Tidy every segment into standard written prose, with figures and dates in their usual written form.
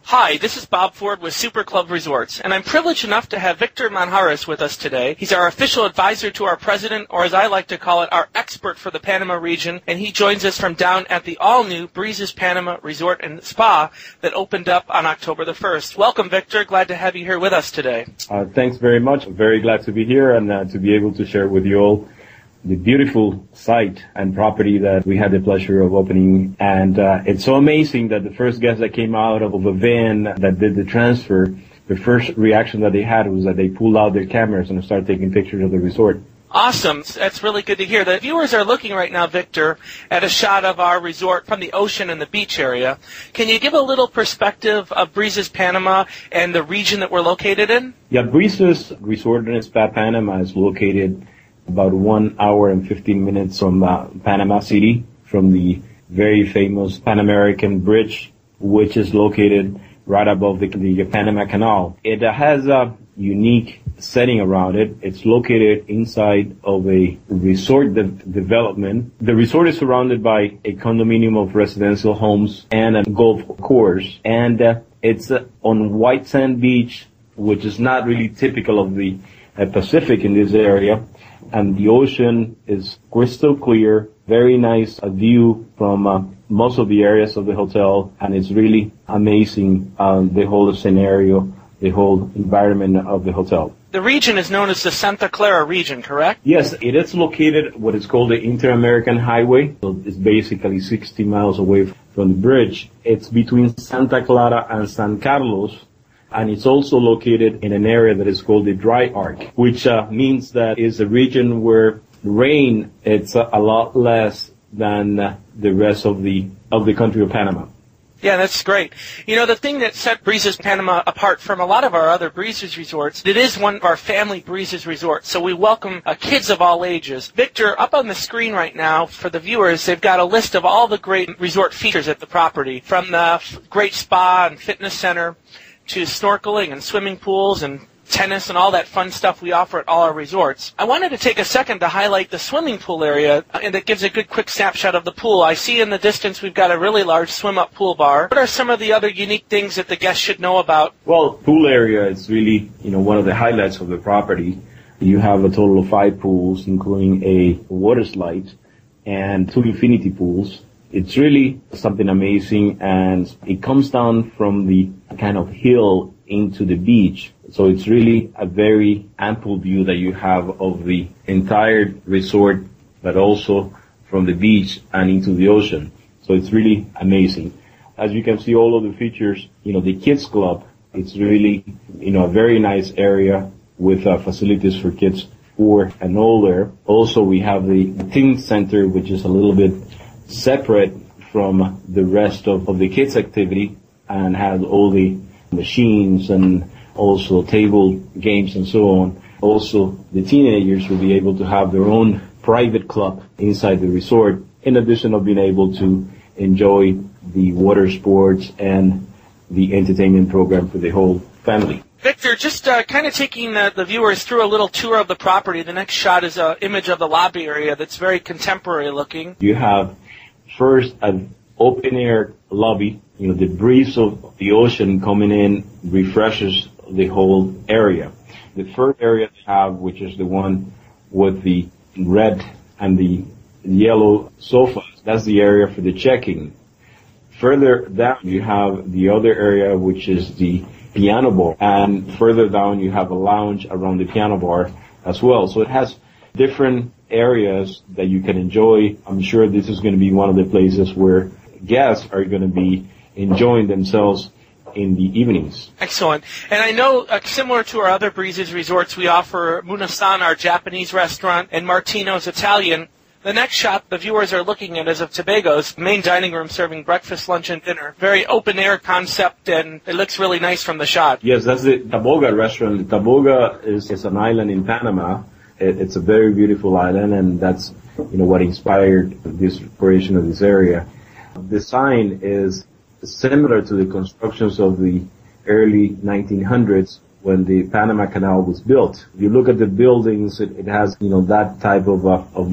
Hi, this is Bob Ford with Super Club Resorts, and I'm privileged enough to have Victor Manjares with us today. He's our official advisor to our president, or as I like to call it, our expert for the Panama region, and he joins us from down at the all-new Breezes Panama Resort and Spa that opened up on October the 1st. Welcome, Victor. Glad to have you here with us today. Thanks very much. I'm very glad to be here and to be able to share with you all the beautiful site and property that we had the pleasure of opening. And it's so amazing that the first guest that came out of a van that did the transfer, the first reaction that they had was that they pulled out their cameras and started taking pictures of the resort. Awesome. That's really good to hear. The viewers are looking right now, Victor, at a shot of our resort from the ocean and the beach area. Can you give a little perspective of Breezes Panama and the region that we're located in? Yeah, Breezes Resort and Spa Panama is located about 1 hour and 15 minutes from Panama City, from the very famous Pan American Bridge, which is located right above the Panama Canal. It has a unique setting around it. It's located inside of a resort development. The resort is surrounded by a condominium of residential homes and a golf course. And it's on white sand beach, which is not really typical of the Pacific in this area. And the ocean is crystal clear, very nice view from most of the areas of the hotel, and it's really amazing, the whole scenario, the whole environment of the hotel. The region is known as the Santa Clara region, correct? Yes, it is located what is called the Inter-American Highway. So it's basically 60 miles away from the bridge. It's between Santa Clara and San Carlos. And it's also located in an area that is called the dry arc, which means that it's a region where rain it's a lot less than the rest of the country of Panama. Yeah, that's great. You know, the thing that set Breezes Panama apart from a lot of our other Breezes resorts, it is one of our family Breezes resorts, so we welcome kids of all ages. Victor, up on the screen right now for the viewers, they've got a list of all the great resort features at the property, from the great spa and fitness center to snorkeling and swimming pools and tennis and all that fun stuff we offer at all our resorts. I wanted to take a second to highlight the swimming pool area, and it gives a good quick snapshot of the pool. I see in the distance we've got a really large swim-up pool bar. What are some of the other unique things that the guests should know about? Well, pool area is really, one of the highlights of the property. You have a total of 5 pools, including a water slide and 2 infinity pools. It's really something amazing, and it comes down from the kind of hill into the beach. So it's really a very ample view that you have of the entire resort, but also from the beach and into the ocean. So it's really amazing. As you can see, all of the features, the kids club, it's really, a very nice area with facilities for kids 4 and older. Also, we have the teen center, which is a little bit separate from the rest of the kids' activity, and has all the machines and also table games and so on. Also, the teenagers will be able to have their own private club inside the resort, in addition of being able to enjoy the water sports and the entertainment program for the whole family. Victor, just kind of taking the viewers through a little tour of the property. The next shot is an image of the lobby area that's very contemporary looking. You have first an open-air lobby. The breeze of the ocean coming in refreshes the whole area. The first area they have, which is the one with the red and the yellow sofas, that's the area for the check-in. Further down, you have the other area, which is the piano bar, and further down, you have a lounge around the piano bar as well. So it has different areas that you can enjoy. I'm sure this is going to be one of the places where guests are going to be enjoying themselves in the evenings. Excellent. And I know, similar to our other Breezes resorts, we offer Munasan, our Japanese restaurant, and Martino's Italian. The next shot the viewers are looking at is of Tobago's main dining room, serving breakfast, lunch, and dinner. Very open-air concept, and it looks really nice from the shot. Yes, that's the Taboga restaurant. Taboga is an island in Panama. It's a very beautiful island, and that's what inspired this creation of this area. The sign is similar to the constructions of the early 1900s when the Panama Canal was built. If you look at the buildings, it has, that type of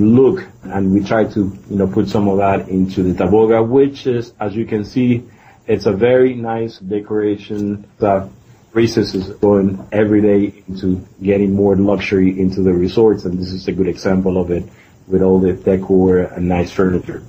look, and we try to, put some of that into the Taboga, which is, as you can see, It's a very nice decoration that Breezes is going every day into getting more luxury into the resorts, and this is a good example of it with all the decor and nice furniture.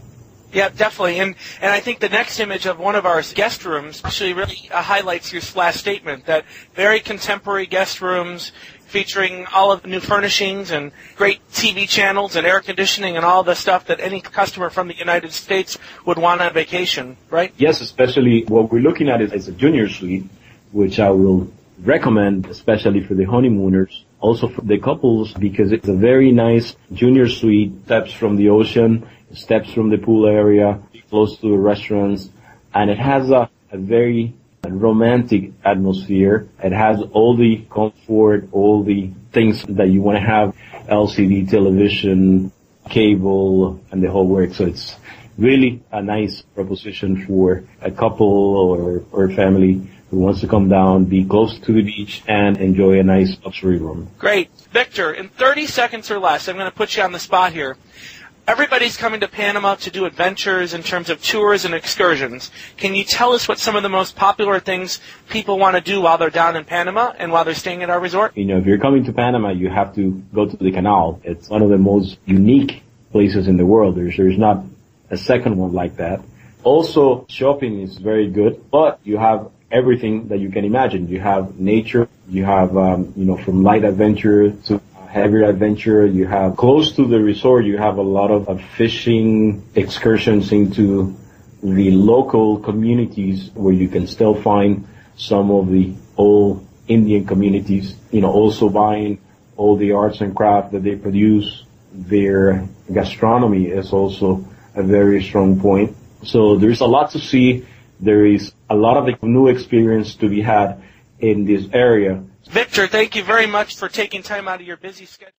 Yeah, definitely. And I think the next image of one of our guest rooms actually really highlights your last statement, that very contemporary guest rooms featuring all of the new furnishings and great TV channels and air conditioning and all the stuff that any customer from the United States would want on vacation, right? Yes, especially what we're looking at is a junior suite, which I will recommend, especially for the honeymooners, also for the couples, because it's a very nice junior suite, steps from the ocean, steps from the pool area, close to the restaurants, and it has a very romantic atmosphere. It has all the comfort, all the things that you want to have, LCD television, cable, and the whole work. So it's really a nice proposition for a couple or family who wants to come down, be close to the beach, and enjoy a nice luxury room. Great. Victor, in 30 seconds or less, I'm going to put you on the spot here. Everybody's coming to Panama to do adventures in terms of tours and excursions. Can you tell us what some of the most popular things people want to do while they're down in Panama and while they're staying at our resort? You know, if you're coming to Panama, you have to go to the canal. It's one of the most unique places in the world. There's not a second one like that. Also, shopping is very good, but you have everything that you can imagine. You have nature, you have, from light adventure to heavier adventure. You have close to the resort, you have a lot of fishing excursions into the local communities where you can still find some of the old Indian communities, also buying all the arts and craft that they produce. Their gastronomy is also a very strong point. So there's a lot to see. There is a lot of new experience to be had in this area. Victor, thank you very much for taking time out of your busy schedule.